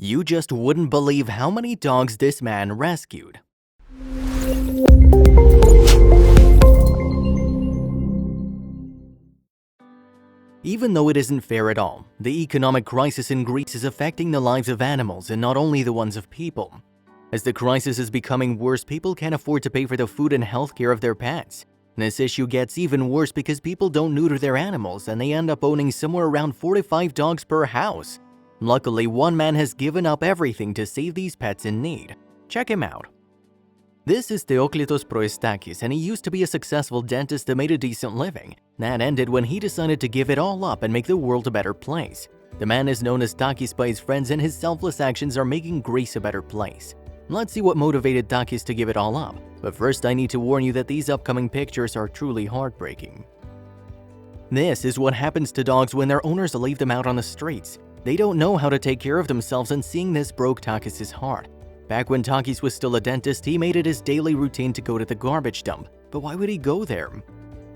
You just wouldn't believe how many dogs this man rescued. Even though it isn't fair at all, the economic crisis in Greece is affecting the lives of animals and not only the ones of people. As the crisis is becoming worse, people can't afford to pay for the food and healthcare of their pets. This issue gets even worse because people don't neuter their animals and they end up owning somewhere around 4 to 5 dogs per house. Luckily, one man has given up everything to save these pets in need. Check him out. This is Theoklitos Proestakis, and he used to be a successful dentist that made a decent living. That ended when he decided to give it all up and make the world a better place. The man is known as Takis by his friends, and his selfless actions are making Greece a better place. Let's see what motivated Takis to give it all up. But first, I need to warn you that these upcoming pictures are truly heartbreaking. This is what happens to dogs when their owners leave them out on the streets. They don't know how to take care of themselves, and seeing this broke Takis' heart. Back when Takis was still a dentist, he made it his daily routine to go to the garbage dump. But why would he go there?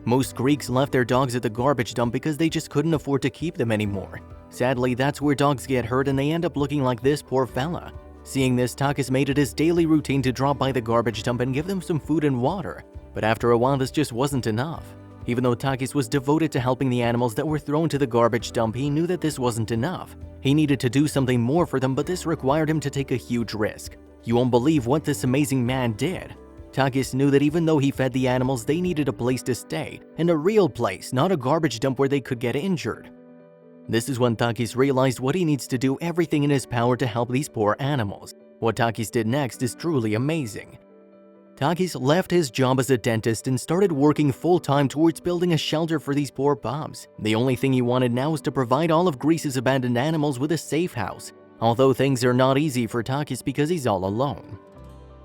Most Greeks left their dogs at the garbage dump because they just couldn't afford to keep them anymore. Sadly, that's where dogs get hurt and they end up looking like this poor fella. Seeing this, Takis made it his daily routine to drop by the garbage dump and give them some food and water. But after a while, this just wasn't enough. Even though Takis was devoted to helping the animals that were thrown to the garbage dump, he knew that this wasn't enough. He needed to do something more for them, but this required him to take a huge risk. You won't believe what this amazing man did. Takis knew that even though he fed the animals, they needed a place to stay, and a real place, not a garbage dump where they could get injured. This is when Takis realized what he needs to do everything in his power to help these poor animals. What Takis did next is truly amazing. Takis left his job as a dentist and started working full-time towards building a shelter for these poor pups. The only thing he wanted now was to provide all of Greece's abandoned animals with a safe house. Although things are not easy for Takis because he's all alone.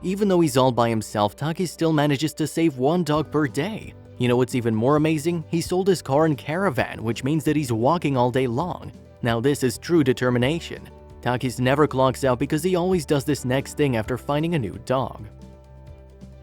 Even though he's all by himself, Takis still manages to save 1 dog per day. You know what's even more amazing? He sold his car and caravan, which means that he's walking all day long. Now this is true determination. Takis never clocks out because he always does this next thing after finding a new dog.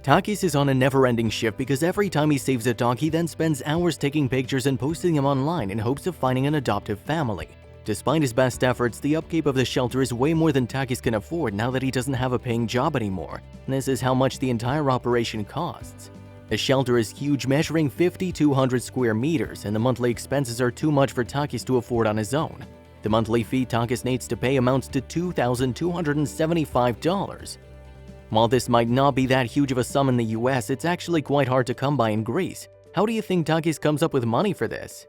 Takis is on a never-ending shift because every time he saves a dog, he then spends hours taking pictures and posting them online in hopes of finding an adoptive family. Despite his best efforts, the upkeep of the shelter is way more than Takis can afford now that he doesn't have a paying job anymore. This is how much the entire operation costs. The shelter is huge, measuring 5,200 square meters, and the monthly expenses are too much for Takis to afford on his own. The monthly fee Takis needs to pay amounts to $2,275. While this might not be that huge of a sum in the US, it's actually quite hard to come by in Greece. How do you think Takis comes up with money for this?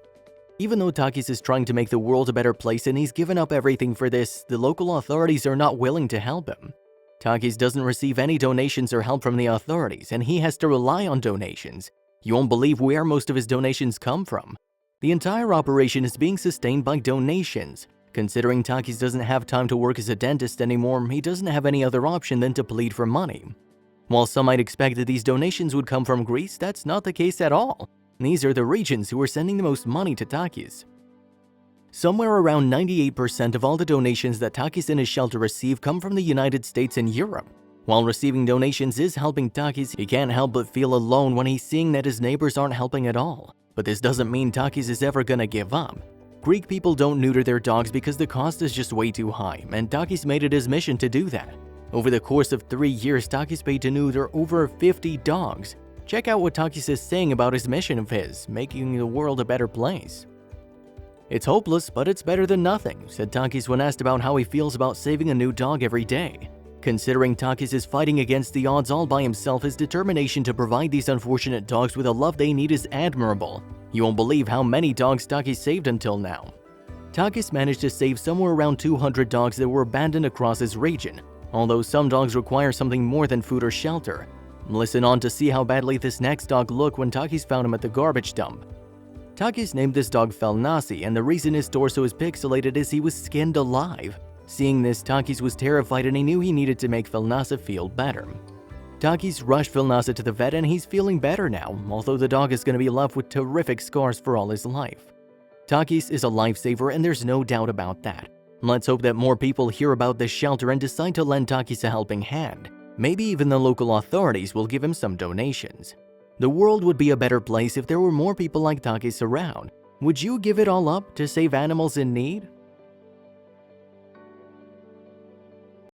Even though Takis is trying to make the world a better place and he's given up everything for this, the local authorities are not willing to help him. Takis doesn't receive any donations or help from the authorities, and he has to rely on donations. You won't believe where most of his donations come from. The entire operation is being sustained by donations. Considering Takis doesn't have time to work as a dentist anymore, he doesn't have any other option than to plead for money. While some might expect that these donations would come from Greece, that's not the case at all. These are the regions who are sending the most money to Takis. Somewhere around 98% of all the donations that Takis and his shelter receive come from the United States and Europe. While receiving donations is helping Takis, he can't help but feel alone when he's seeing that his neighbors aren't helping at all. But this doesn't mean Takis is ever gonna give up. Greek people don't neuter their dogs because the cost is just way too high, and Takis made it his mission to do that. Over the course of 3 years, Takis paid to neuter over 50 dogs. Check out what Takis is saying about his mission of his, making the world a better place. "It's hopeless, but it's better than nothing," said Takis when asked about how he feels about saving a new dog every day. Considering Takis is fighting against the odds all by himself, his determination to provide these unfortunate dogs with the love they need is admirable. You won't believe how many dogs Takis saved until now. Takis managed to save somewhere around 200 dogs that were abandoned across his region, although some dogs require something more than food or shelter. Listen on to see how badly this next dog looked when Takis found him at the garbage dump. Takis named this dog Felnasi, and the reason his torso is pixelated is he was skinned alive. Seeing this, Takis was terrified and he knew he needed to make Felnasa feel better. Takis rushed Felnasa to the vet and he's feeling better now, although the dog is going to be left with terrific scars for all his life. Takis is a lifesaver and there's no doubt about that. Let's hope that more people hear about this shelter and decide to lend Takis a helping hand. Maybe even the local authorities will give him some donations. The world would be a better place if there were more people like Takis around. Would you give it all up to save animals in need?